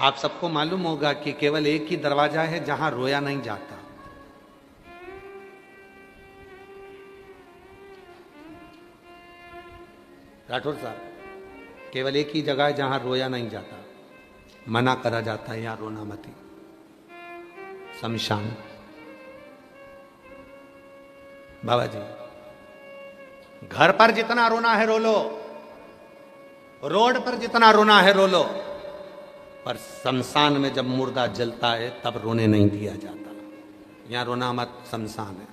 आप सबको मालूम होगा कि केवल एक ही दरवाजा है जहां रोया नहीं जाता। राठौर साहब, केवल एक ही जगह है जहां रोया नहीं जाता, मना करा जाता है, यहां रोना मती। शमशान। बाबा जी, घर पर जितना रोना है रो लो, रोड पर जितना रोना है रो लो, पर शमशान में जब मुर्दा जलता है तब रोने नहीं दिया जाता। यहां रोना मत, शमशान है,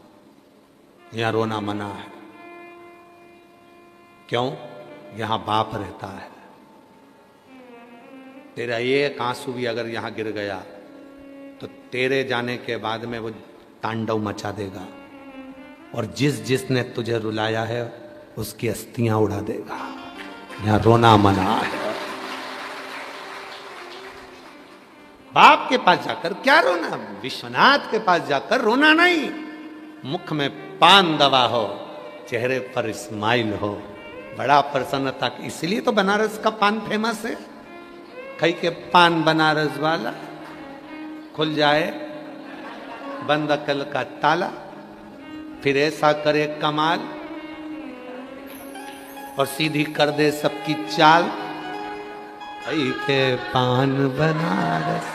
यहां रोना मना है। क्यों? यहां बाप रहता है। तेरा एक आंसू भी अगर यहां गिर गया तो तेरे जाने के बाद में वो तांडव मचा देगा, और जिसने तुझे रुलाया है उसकी अस्थियां उड़ा देगा। यहां रोना मना है। बाप के पास जाकर क्या रोना, विश्वनाथ के पास जाकर रोना नहीं। मुख में पान दवा हो, चेहरे पर स्माइल हो, बड़ा प्रसन्नता। इसलिए तो बनारस का पान फेमस है। कहीं के पान बनारस वाला, खुल जाए बंद अकल का ताला, फिर ऐसा करे कमाल और सीधी कर दे सबकी चाल। कहीं के पान बनारस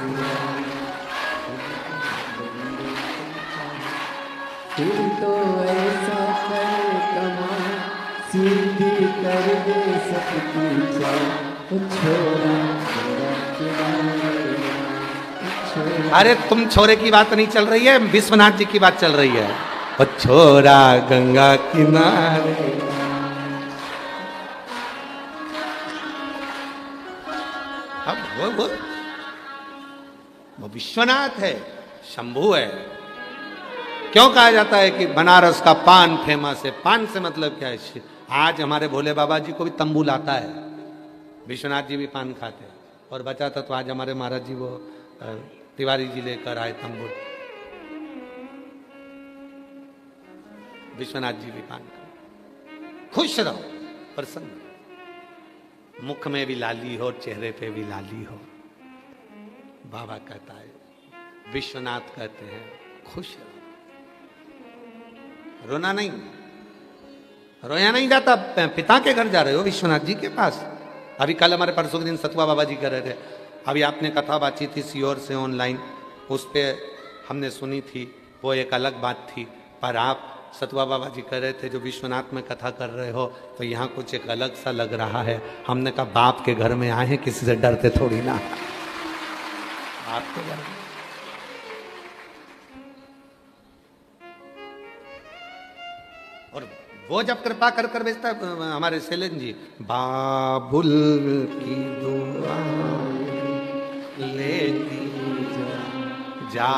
फिर तो ऐसा करे कमाल, सीधी कर दे सबकी चाल। छोरा अरे तुम छोरे की बात नहीं चल रही है, विश्वनाथ जी की बात चल रही है। और छोरा गंगा किनारे। अब वो विश्वनाथ है, शंभू है। क्यों कहा जाता है कि बनारस का पान फेमस है? पान से मतलब क्या है? आज हमारे भोले बाबा जी को भी तंबू लाता है, विश्वनाथ जी भी पान खाते हैं, और बचा था तो आज हमारे महाराज जी वो तिवारी जी लेकर आए तंबू। विश्वनाथ जी भी पान खाते। खुश रहो, प्रसन्न, मुख में भी लाली हो, चेहरे पे भी लाली हो। बाबा कहता है, विश्वनाथ कहते हैं खुश रहो, रोना नहीं। रोया नहीं जाता। पिता के घर जा रहे हो, विश्वनाथ जी के पास। अभी कल हमारे परसों के दिन सतुआ बाबा जी कह रहे थे, अभी आपने कथा बाची थी सीओर से ऑनलाइन, उस पर हमने सुनी थी, वो एक अलग बात थी। पर आप सतुआ बाबा जी कह रहे थे जो विश्वनाथ में कथा कर रहे हो तो यहाँ कुछ एक अलग सा लग रहा है। हमने कहा बाप के घर में आए हैं, किसी से डरते थोड़ी ना। बाप के घर में और वो जब कृपा कर कर भेजता है हमारे शैलेंद्र जी, बाबुल की दुआ लेती जा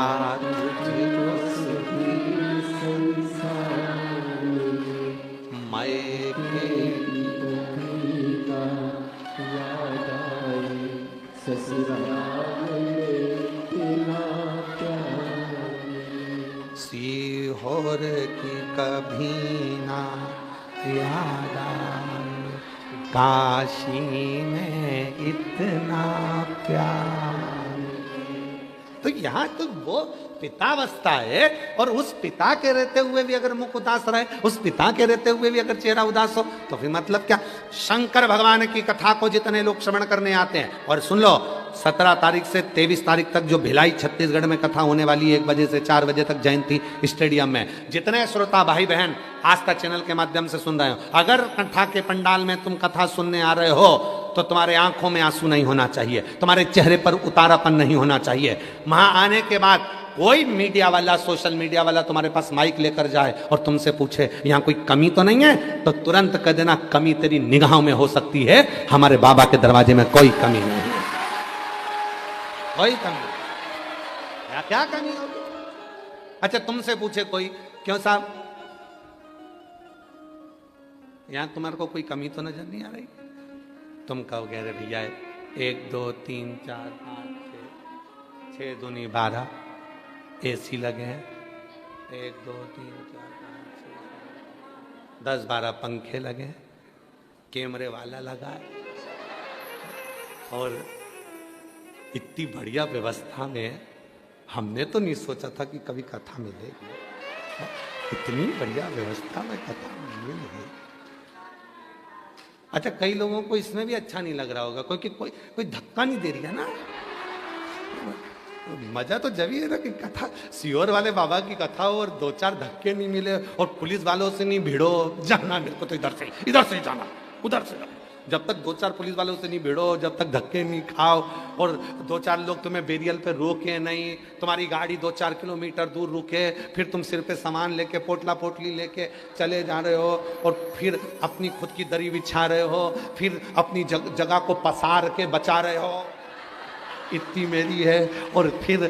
सीहोर की कभी ना याद आए, काशी में इतना प्यार। तो यहाँ तो वो पितावस्था है, और उस पिता के रहते हुए भी अगर मुख उदास रहे, उस पिता के रहते हुए भी अगर चेहरा उदास हो, तो फिर मतलब क्या? शंकर भगवान की कथा को जितने लोग श्रवण करने आते हैं, और सुन लो 17 तारीख से 23 तारीख तक जो भिलाई छत्तीसगढ़ में कथा होने वाली है, 1 बजे से 4 बजे तक जयंती स्टेडियम में, जितने श्रोता भाई बहन आस्था चैनल के माध्यम से सुन रहे हो, अगर कथा के पंडाल में तुम कथा सुनने आ रहे हो तो तुम्हारे आंखों में आंसू नहीं होना चाहिए, तुम्हारे चेहरे पर उतारापन नहीं होना चाहिए। वहां आने के बाद कोई मीडिया वाला, सोशल मीडिया वाला तुम्हारे पास माइक लेकर जाए और तुमसे पूछे यहाँ कोई कमी तो नहीं है, तो तुरंत कह देना कमी तेरी निगाहों में हो सकती है, हमारे बाबा के दरवाजे में कोई कमी नहीं है। कोई कमी क्या कमी होगी? अच्छा तुमसे पूछे कोई, क्यों साहब यहां तुम्हारे को कोई कमी तो नजर नहीं आ रही? तुम कहोगे अरे भैया 1 2 3 4 5 6 दूनी 12 एसी लगे हैं, 1 2 3 4 5 6 10 12 पंखे लगे हैं, कैमरे वाला लगा है, और इतनी बढ़िया व्यवस्था में हमने तो नहीं सोचा था कि कभी कथा मिलेगी। इतनी बढ़िया व्यवस्था में कथा मिलेगी। अच्छा, कई लोगों को इसमें भी अच्छा नहीं लग रहा होगा, क्योंकि कोई धक्का नहीं दे रही है ना। मजा तो जब ही है ना कि कथा, सियोर वाले बाबा की कथा हो और दो चार धक्के नहीं मिले और पुलिस वालों से नहीं भिड़ो, जाना मेरे को तो इधर से जाना, उधर से जाना। जब तक दो चार पुलिस वालों से नहीं भिड़ो, जब तक धक्के नहीं खाओ और दो चार लोग तुम्हें बेरियल पे रोके नहीं, तुम्हारी गाड़ी 2-4 किलोमीटर दूर रुके, फिर तुम सिर पे सामान लेके पोटला पोटली लेके चले जा रहे हो और फिर अपनी खुद की दरी बिछा रहे हो, फिर अपनी जगह को पसार के बचा रहे हो, इतनी मेरी है। और फिर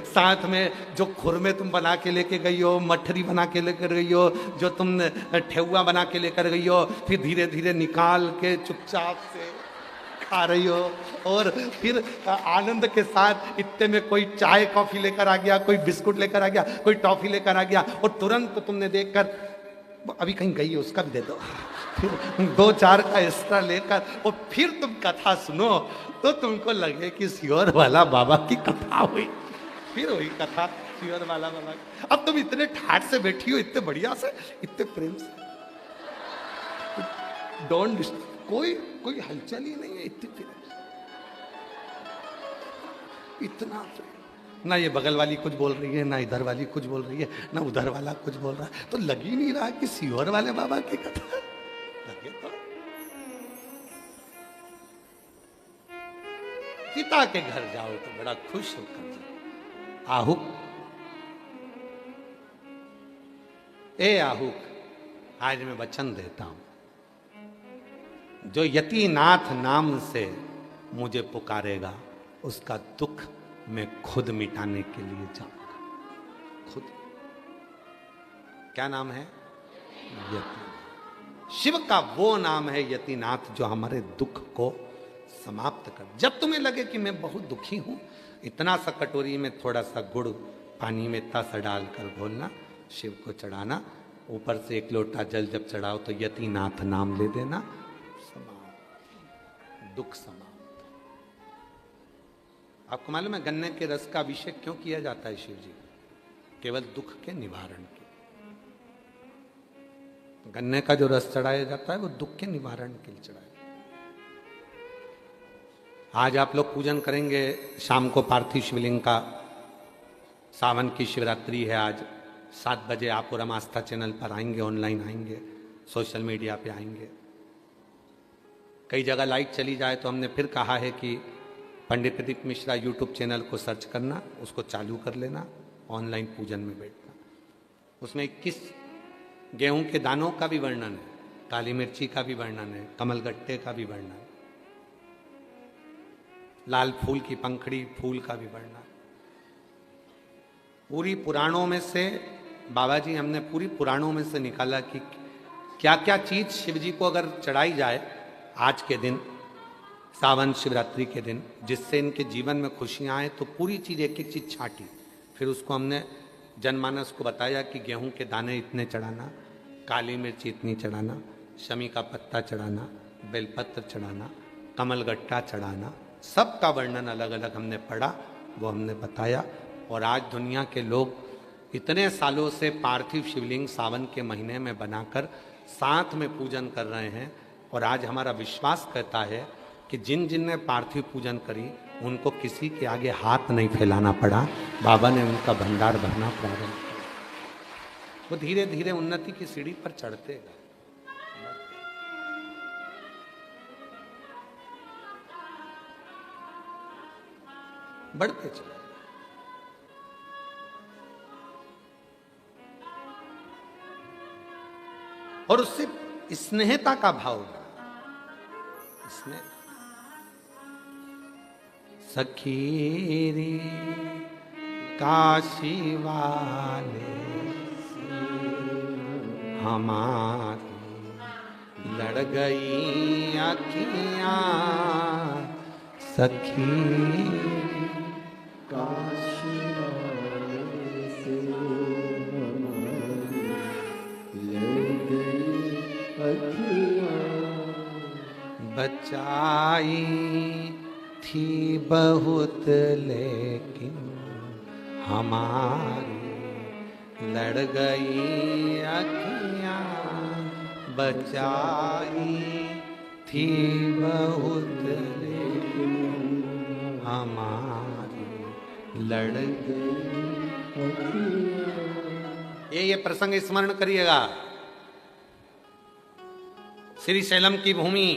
साथ में जो खुरमे तुम बना के लेके गई हो, मठरी बना के लेकर गई हो, जो तुम ठेहुआ बना के लेकर गई हो, फिर धीरे धीरे निकाल के चुपचाप से खा रही हो। और फिर आनंद के साथ इतने में कोई चाय कॉफी लेकर आ गया, कोई बिस्कुट लेकर आ गया, कोई टॉफी लेकर आ गया और तुरंत तुमने देखकर अभी कहीं गई है उसका भी दे दो, फिर 2-4 का एक्स्ट्रा लेकर और फिर तुम कथा सुनो तो तुमको लगे कि सियोर वाला बाबा की कथा हुई। फिर वही कथा सियोर वाला बाबा की। अब तुम इतने ठाट से बैठी हो, इतने बढ़िया से, इतने प्रेम से, डोंट कोई हलचल ही नहीं है, इतनी प्रेम से, इतना ना ये बगल वाली कुछ बोल रही है, ना इधर वाली कुछ बोल रही है, ना उधर वाला कुछ बोल रहा है, तो लग ही नहीं रहा कि सियोर वाले बाबा की कथा लगे। तो पिता के घर जाओ तो बड़ा खुश होकर जाओ। आहुक, ए आहुक, आज मैं वचन देता हूं, जो यतिनाथ नाम से मुझे पुकारेगा उसका दुख मैं खुद मिटाने के लिए जाऊंगा। खुद। क्या नाम है? यति। शिव का वो नाम है यतिनाथ जो हमारे दुख को समाप्त कर। जब तुम्हें लगे कि मैं बहुत दुखी हूं, इतना सा कटोरी में थोड़ा सा गुड़ पानी में इतना सा डालकर घोलना, शिव को चढ़ाना, ऊपर से 1 लोटा जल जब चढ़ाओ तो यतिनाथ नाम ले देना, समाप्त, दुख समाप्त। आपको मालूम है गन्ने के रस का अभिषेक क्यों किया जाता है शिव जी? केवल दुख के निवारण के। गन्ने का जो रस चढ़ाया जाता है वो दुख के निवारण के लिए चढ़ाया। आज आप लोग पूजन करेंगे शाम को पार्थिव शिवलिंग का। सावन की शिवरात्रि है आज। 7 बजे आप और हम आस्था चैनल पर आएंगे, ऑनलाइन आएंगे, सोशल मीडिया पे आएंगे। कई जगह लाइट चली जाए तो हमने फिर कहा है कि पंडित प्रदीप मिश्रा यूट्यूब चैनल को सर्च करना, उसको चालू कर लेना, ऑनलाइन पूजन में बैठना। उसमें 21 गेहूं के दानों का भी वर्णन है, काली मिर्ची का भी वर्णन है, कमलगट्टे का भी वर्णन है, लाल फूल की पंखड़ी फूल का भी वर्णन। पूरी पुराणों में से बाबा जी हमने पूरी पुराणों में से निकाला कि क्या क्या चीज शिव जी को अगर चढ़ाई जाए आज के दिन, सावन शिवरात्रि के दिन, जिससे इनके जीवन में खुशियां आए, तो पूरी चीज एक एक चीज छांटी। फिर उसको हमने जनमानस को बताया कि गेहूं के दाने इतने चढ़ाना, काली मिर्ची इतनी चढ़ाना, शमी का पत्ता चढ़ाना, बेलपत्र चढ़ाना, कमलगट्टा चढ़ाना, सबका वर्णन अलग अलग हमने पढ़ा, वो हमने बताया। और आज दुनिया के लोग इतने सालों से पार्थिव शिवलिंग सावन के महीने में बनाकर साथ में पूजन कर रहे हैं। और आज हमारा विश्वास कहता है कि जिन जिन ने पार्थिव पूजन करी उनको किसी के आगे हाथ नहीं फैलाना पड़ा, बाबा ने उनका भंडार भरना प्रारंभ किया। वो धीरे धीरे उन्नति की सीढ़ी पर चढ़ते गए। बढ़ते चले। और उससे स्नेहता का भाव बना। स्नेह। सखी रे काशी वाले हमारी लड़ गई अखियां, सखी काशी वाले से हमारी लड़ गई अखियां, बचाई थी बहुत लेकिन हमारी लड़ गई अखियां, बचाई थी बहुत लेकिन हमारी लड़ गई। ये प्रसंग स्मरण करिएगा। श्री शैलम की भूमि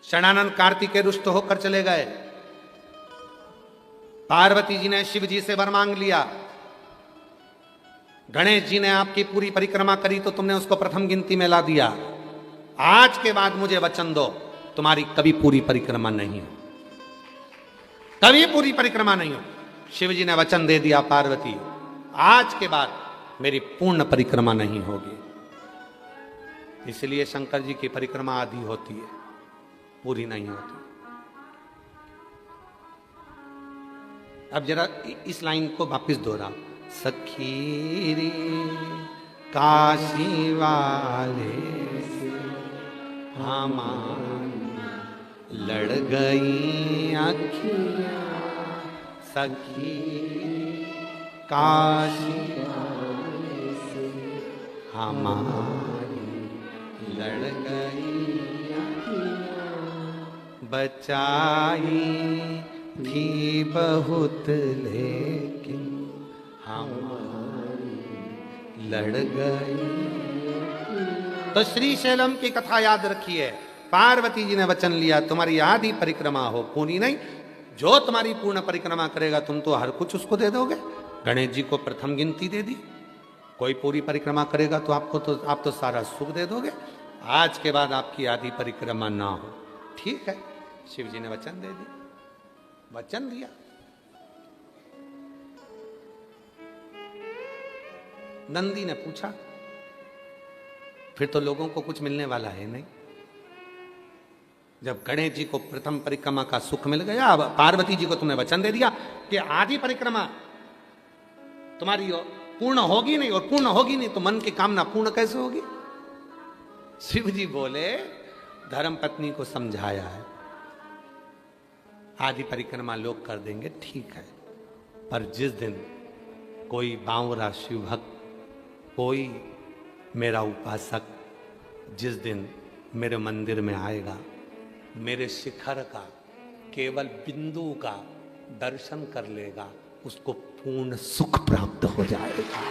शरणानंद कार्तिकेय रुष्ट होकर चले गए। पार्वती जी ने शिव जी से वर मांग लिया। गणेश जी ने आपकी पूरी परिक्रमा करी तो तुमने उसको प्रथम गिनती में ला दिया। आज के बाद मुझे वचन दो, तुम्हारी कभी पूरी परिक्रमा नहीं हो, कभी पूरी परिक्रमा नहीं हो। शिव जी ने वचन दे दिया, पार्वती आज के बाद मेरी पूर्ण परिक्रमा नहीं होगी। इसलिए शंकर जी की परिक्रमा आधी होती है, पूरी नहीं होती। अब जरा इस लाइन को वापस दोहरा। सखी रे काशी वाले से हमारी लड़ गई अखियां, सखी काशी वाले से हमारी लड़ गई अखियां, बचाई थी बहुत लेकिन हमारी लड़ गई। तो श्री शैलम की कथा याद रखिए। पार्वती जी ने वचन लिया, तुम्हारी आधी परिक्रमा हो, पूरी नहीं। जो तुम्हारी पूर्ण परिक्रमा करेगा तुम तो हर कुछ उसको दे दोगे। गणेश जी को प्रथम गिनती दे दी। कोई पूरी परिक्रमा करेगा तो आप तो सारा सुख दे दोगे। आज के बाद आपकी आधी परिक्रमा ना हो, ठीक है। शिव जी ने वचन दे दिया, वचन दिया। नंदी ने पूछा, फिर तो लोगों को कुछ मिलने वाला है नहीं। जब गणेश जी को प्रथम परिक्रमा का सुख मिल गया, अब पार्वती जी को तुमने वचन दे दिया कि आधी परिक्रमा तुम्हारी पूर्ण होगी नहीं, और पूर्ण होगी नहीं तो मन की कामना पूर्ण कैसे होगी। शिव जी बोले, धर्म पत्नी को समझाया है, आधी परिक्रमा लोग कर देंगे, ठीक है, पर जिस दिन कोई बावरा शिव भक्त, कोई मेरा उपासक जिस दिन मेरे मंदिर में आएगा, मेरे शिखर का केवल बिंदु का दर्शन कर लेगा, उसको पूर्ण सुख प्राप्त हो जाएगा।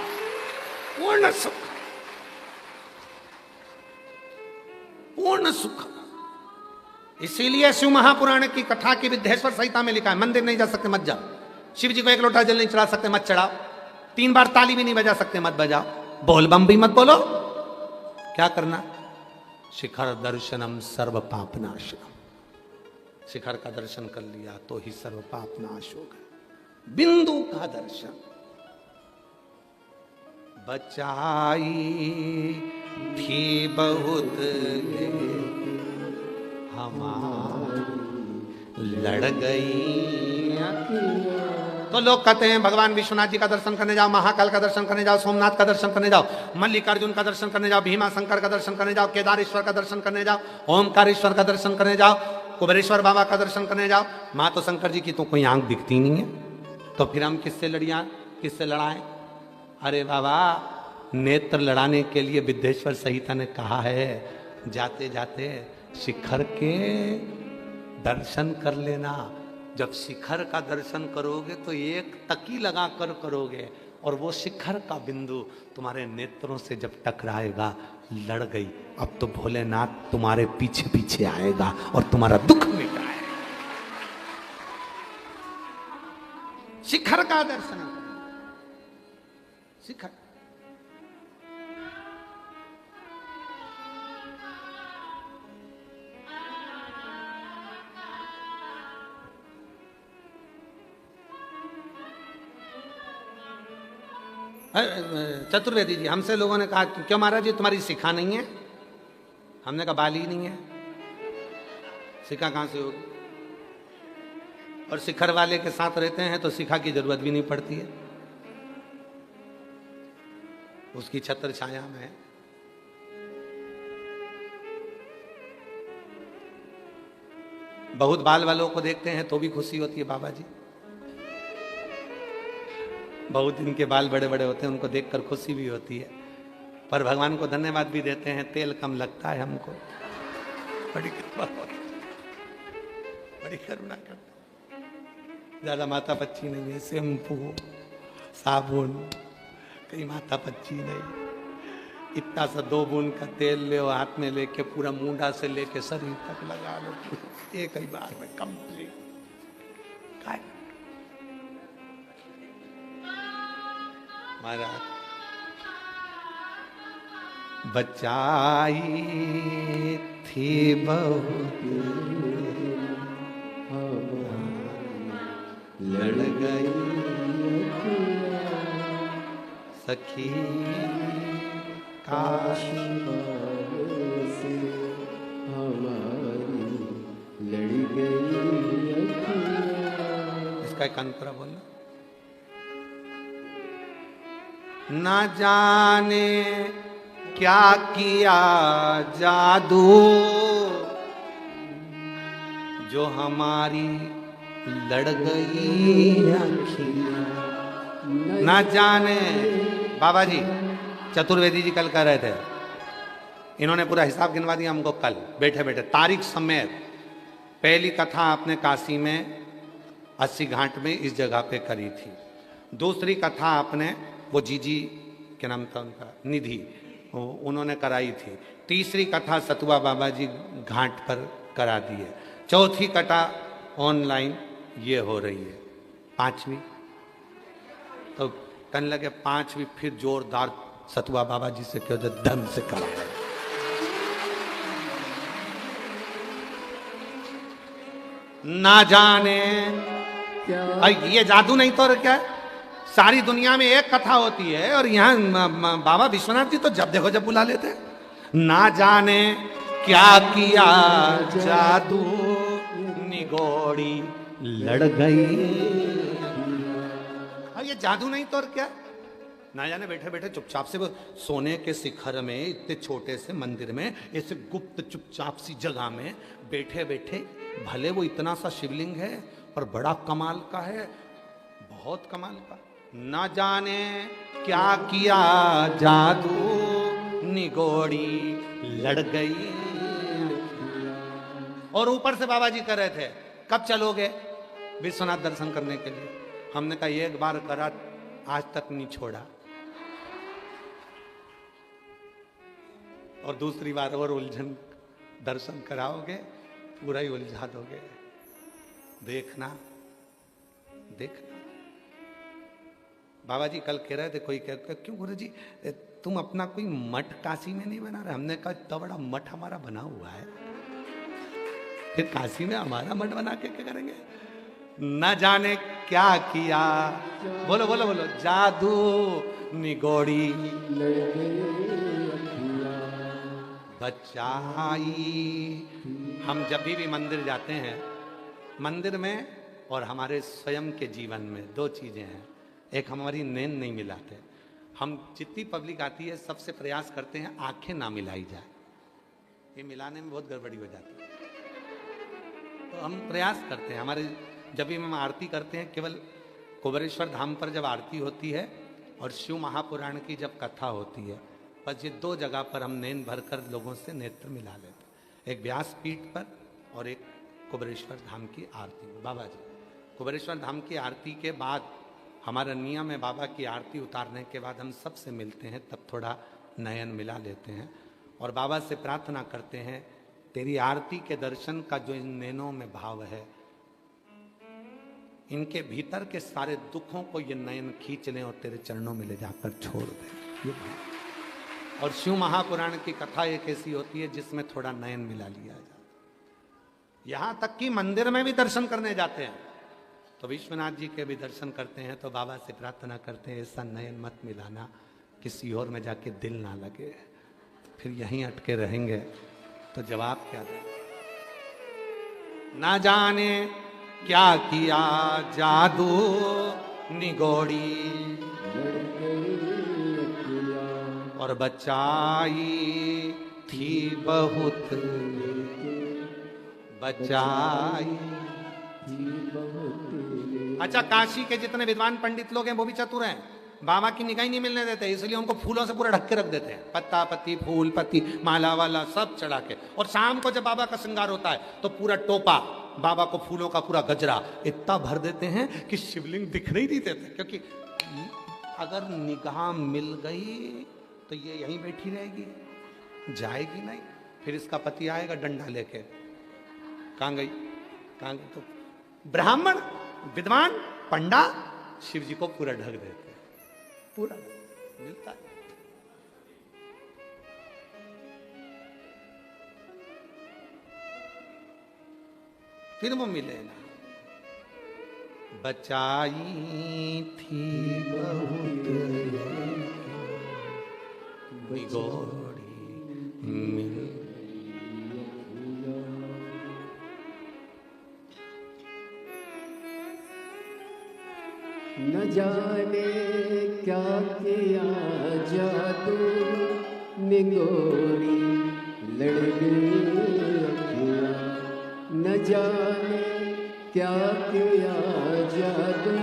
पूर्ण सुख, पूर्ण सुख। इसीलिए शिव महापुराण की कथा की विद्येश्वर संहिता में लिखा है, मंदिर नहीं जा सकते मत जाओ, शिव जी को एक लोटा जल नहीं चढ़ा सकते मत चढ़ाओ, 3 बार ताली भी नहीं बजा सकते मत बजाओ, बोल बम भी मत बोलो। क्या करना? शिखर दर्शनम सर्व पाप नाशनम। शिखर का दर्शन कर लिया तो ही सर्व पाप नाश हो गए। बिंदु का दर्शन। बचाई थी बहुत हमारी लड़ गई। तो लोग कहते हैं भगवान विश्वनाथ जी का दर्शन करने जाओ, महाकाल का दर्शन करने जाओ, सोमनाथ का दर्शन करने जाओ, मल्लिकार्जुन का दर्शन करने जाओ, भीमा शंकर का दर्शन करने जाओ, केदारेश्वर का दर्शन करने जाओ, ओमकारेश्वर का दर्शन करने जाओ, कुबेरेश्वर बाबा का दर्शन करने जाओ। माँ तो शंकर जी की तो कोई आंख दिखती नहीं है, तो फिर हम किससे लड़ाएं? अरे बाबा, नेत्र लड़ाने के लिए विद्येश्वर संहिता ने कहा है, जाते जाते शिखर के दर्शन कर लेना। जब शिखर का दर्शन करोगे तो एक तकी लगा कर करोगे, और वो शिखर का बिंदु तुम्हारे नेत्रों से जब टकराएगा, लड़ गई। अब तो भोलेनाथ तुम्हारे पीछे पीछे आएगा और तुम्हारा दुख मिटाएगा। शिखर का दर्शन करना, शिखर। चतुर्वेदी जी, हमसे लोगों ने कहा क्यों महाराज जी तुम्हारी शिखा नहीं है? हमने कहा बाल ही नहीं है, शिखा कहां से होगी? और शिखर वाले के साथ रहते हैं तो शिखा की जरूरत भी नहीं पड़ती है, उसकी छत्र छाया में है। बहुत बाल वालों को देखते हैं तो भी खुशी होती है बाबा जी। बहुत इनके बाल बड़े बड़े होते हैं, उनको देखकर खुशी भी होती है, पर भगवान को धन्यवाद भी देते हैं, तेल कम लगता है हमको। बड़ी करुणा करते, ज्यादा माता पच्ची नहीं है, शैम्पू साबुन कहीं माता पच्ची नहीं, इतना सा 2 बूंद का तेल ले हाथ में लेके पूरा मुंडा से लेके शरीर तक लगा लो, एक ही बार में कंप्लीट। महाराज बचाई थी बहुत लड़ गई सखी काशी से हमारी लड़ गई। इसका एक अंतरा बोलना। न जाने क्या किया जादू जो हमारी लड़ गई अखियां। न जाने, बाबा जी चतुर्वेदी जी कल कह रहे थे, इन्होंने पूरा हिसाब गिनवा दिया हमको कल बैठे बैठे तारीख समेत। पहली कथा आपने काशी में 80 घाट में इस जगह पे करी थी। दूसरी कथा आपने वो जीजी के नाम था उनका, निधि, उन्होंने कराई थी। तीसरी कथा सतुआ बाबा जी घाट पर करा दी है। चौथी कथा ऑनलाइन ये हो रही है। पांचवी तो कहने लगे पांचवी फिर जोरदार सतुआ बाबा जी से क्यों धर्म से करा। ना जाने ये जादू नहीं तो और क्या, सारी दुनिया में एक कथा होती है और यहाँ बाबा विश्वनाथ जी तो जब देखो जब बुला लेते हैं। ना जाने क्या किया जादू निगोड़ी लड़ गई। ये जादू नहीं तो और क्या, ना जाने बैठे बैठे चुपचाप से वो सोने के शिखर में इतने छोटे से मंदिर में ऐसे गुप्त चुपचाप सी जगह में बैठे बैठे, भले वो इतना सा शिवलिंग है पर बड़ा कमाल का है, बहुत कमाल का। न जाने क्या किया जादू निगोड़ी लड़ गई। और ऊपर से बाबा जी कह रहे थे कब चलोगे विश्वनाथ दर्शन करने के लिए। हमने कहा एक बार करा आज तक नहीं छोड़ा, और दूसरी बार और उलझन दर्शन कराओगे पूरा ही उलझा दोगे। देखना देखना। बाबा जी कल कह रहे थे, कोई कह क्यों गुरु जी तुम अपना कोई मठ काशी में नहीं बना रहे। हमने कहा इतना बड़ा मठ हमारा बना हुआ है, फिर काशी में हमारा मठ बना के क्या करेंगे। न जाने क्या किया, बोलो बोलो बोलो, जादू निगोड़ी बचाई। हम जब भी मंदिर जाते हैं, मंदिर में और हमारे स्वयं के जीवन में दो चीजें हैं। एक हमारी नींद नहीं मिलाते। हम जितनी पब्लिक आती है सबसे प्रयास करते हैं आंखें ना मिलाई जाए, ये मिलाने में बहुत गड़बड़ी हो जाती है। तो हम प्रयास करते हैं, हमारे जब भी हम आरती करते हैं, केवल कुबेरेश्वर धाम पर जब आरती होती है और शिव महापुराण की जब कथा होती है, बस ये दो जगह पर हम नैन भरकर लोगों से नेत्र मिला लेते हैं। एक व्यासपीठ पर और एक कुबेरेश्वर धाम की आरती में। बाबा जी कुबेरेश्वर धाम की आरती के बाद हमारा नियम है, बाबा की आरती उतारने के बाद हम सबसे मिलते हैं, तब थोड़ा नयन मिला लेते हैं और बाबा से प्रार्थना करते हैं तेरी आरती के दर्शन का जो इन नैनों में भाव है, इनके भीतर के सारे दुखों को ये नयन खींच लें और तेरे चरणों में ले जाकर छोड़ दें। और शिव महापुराण की कथा एक ऐसी होती है जिसमें थोड़ा नयन मिला लिया जाता है। यहां तक कि मंदिर में भी दर्शन करने जाते हैं तो विश्वनाथ जी के भी दर्शन करते हैं तो बाबा से प्रार्थना करते हैं ऐसा नयन मत मिलाना किसी और में जाके दिल ना लगे, फिर यहीं अटके रहेंगे। तो जवाब क्या दें। ना जाने क्या किया जादू निगोड़ी और बचाई थी बहुत बचाई। अच्छा, काशी के जितने विद्वान पंडित लोग हैं वो भी चतुर हैं, बाबा की निगाह नहीं मिलने देते, इसलिए उनको फूलों से पूरा ढक के रख देते हैं, पत्ता पत्ती फूल पत्ती माला वाला सब चढ़ा के। और शाम को जब बाबा का श्रृंगार होता है तो पूरा टोपा बाबा को फूलों का पूरा गजरा इतना भर देते हैं कि शिवलिंग दिखने ही नहीं देते, क्योंकि अगर निगाह मिल गई तो ये यहीं बैठी रहेगी, जाएगी नहीं। फिर इसका पति आएगा डंडा लेके, कहाँ गई कहाँ गई, तो ब्राह्मण विद्वान पंडा शिव जी को पूरा ढक देते, पूरा मिलता है। फिर वो मिले ना, बचाई थी बहुत बिगोड़ी मिल। न जाने क्या किया जादू निगोरी लड़ गई अखियाँ। न जाने क्या किया जादू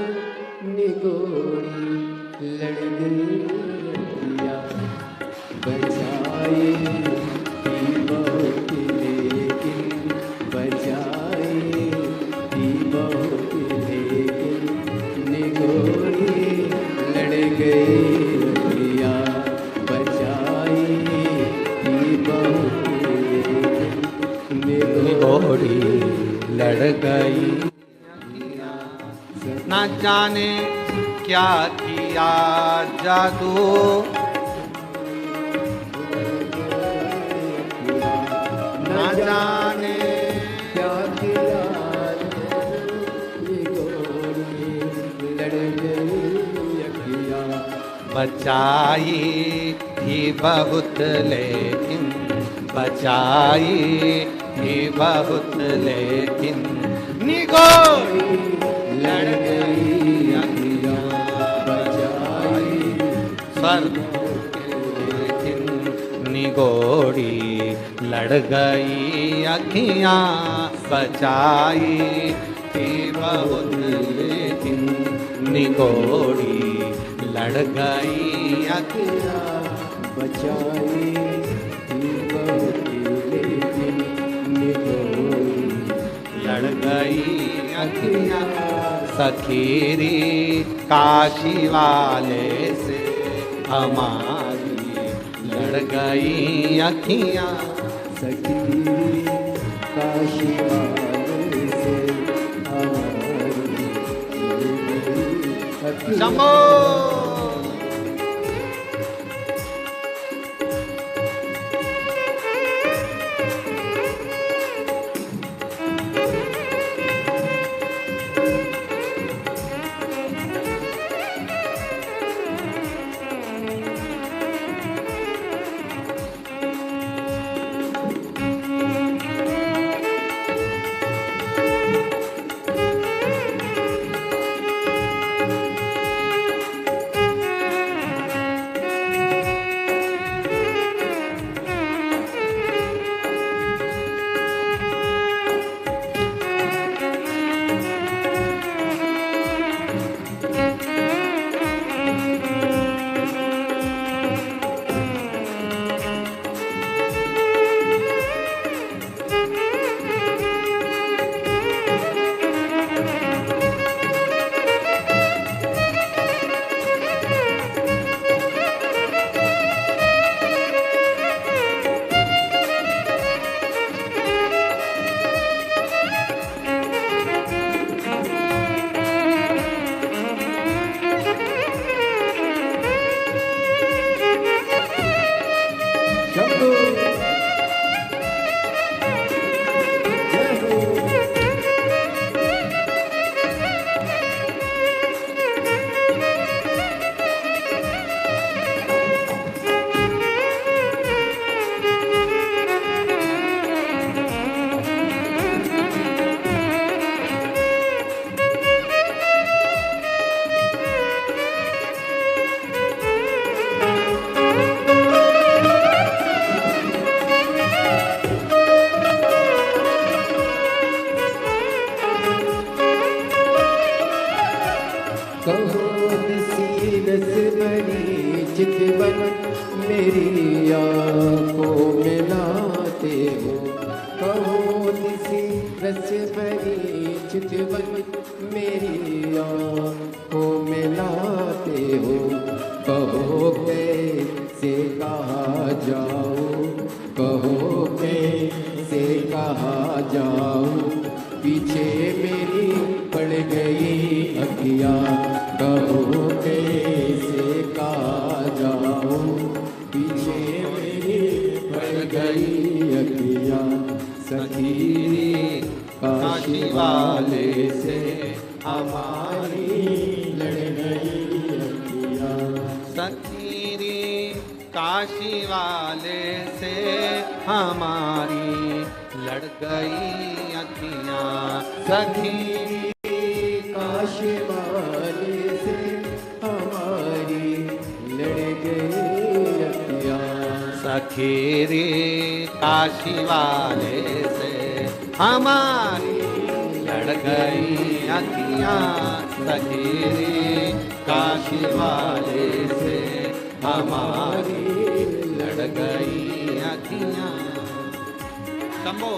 निगोरी लड़ गई अखियाँ। बचाई थी बहुत लेकिन बचाई थी बहुत लेकिन निगोरी लड़ गई अखियाँ। बचाई थी बहुत लेकिन निगोरी लड़ गई। न जाने क्या किया जादू, न जाने क्या किया निगोरी लड़ गई अखियाँ। बचाई थी बहुत लेकिन बचाई थी बहुत लेकिन निगोरी लड़ गई अखियाँ। बचाई स्वर लेकिन निगोरी लड़ गई अखियाँ। बचाई थी बहुत लेकिन निगोरी लड़ गई अखियाँ। बचाई थी बहुत लेकिन निगोरी लड़ गई अखियाँ। सखीरी काशी वाले से हमारी लड़ गई अखियाँ। सखी काशी वाले से हमारी अखियाँ। शंभो। कहो दिसी रस भरी चितवन मेरी आँखों में लाते हो। कहो दिसी रस भरी चितवन मेरी आँखों में लाते हो। कहो कैसे कहा जाओ, कहो कैसे कहा जाओ, पीछे मेरी पड़ गई अखियाँ। कहो कैसे कहा जाओ, पीछे मेरी पड़ गई अखियाँ। सखी काशी वाले से हमारी लड़ गई अखियाँ। सखी रे काशी वाले से हमारी लड़ गई अखियाँ। सखी काशी वाले से हमारी लड़ गई अखियाँ। सखी रे काशी वाले से हमारी लड़ गई अखियाँ। सखी रे काशी वाले से हमारी लड़ गई अखियाँ। शंभो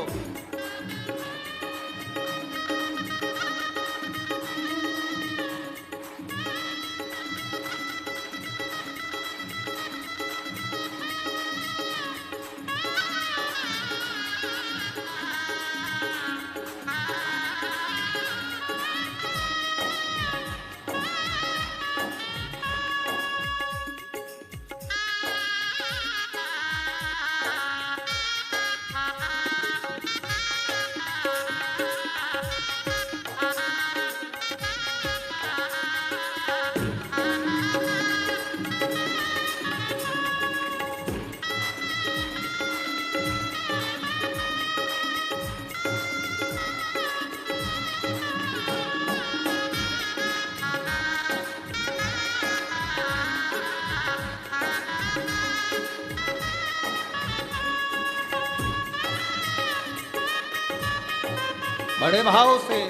बड़े भाव से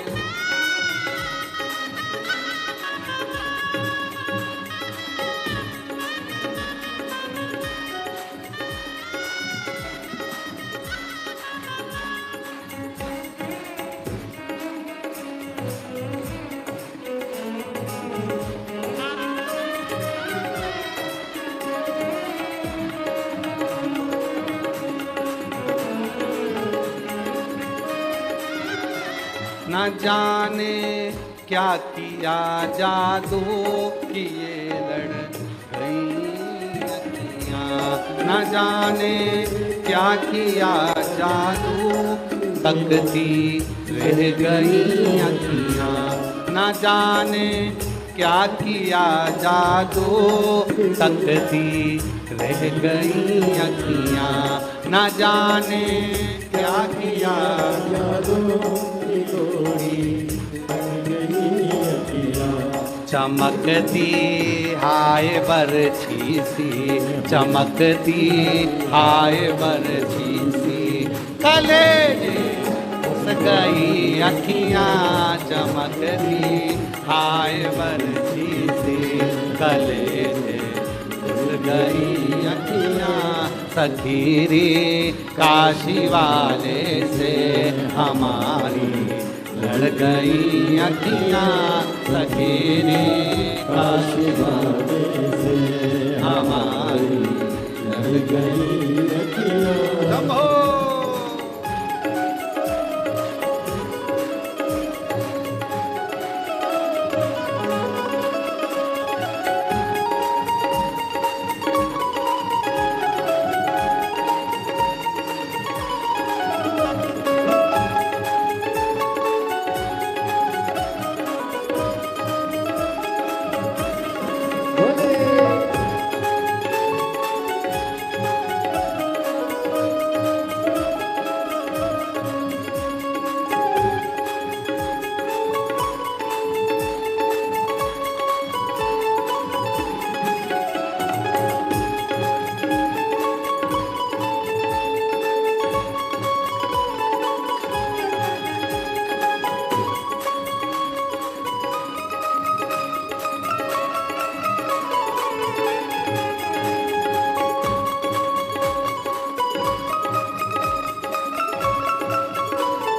न जाने क्या किया जादू किए लड़ गई अखियाँ। न जाने क्या किया जादू तकती रह गई अखियाँ। न जाने क्या किया जादू तकती रह गई अखियाँ। न जाने क्या किया जादू चमकती हाय बरछी सी, चमकती हाय बरछी सी, कलेजे घुस गई अखियाँ। चमकती हाय बरछी सी, कलेजे घुस गई अखियाँ। सखी रे काशी वाले से हमारी लड़ गई अखियाँ। सखी रे काशी वाले से हमारी लड़ गई अखियाँ।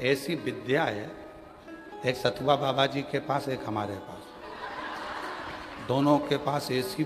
ऐसी विद्या है, एक सतुआ बाबा जी के पास, एक हमारे पास, दोनों के पास ऐसी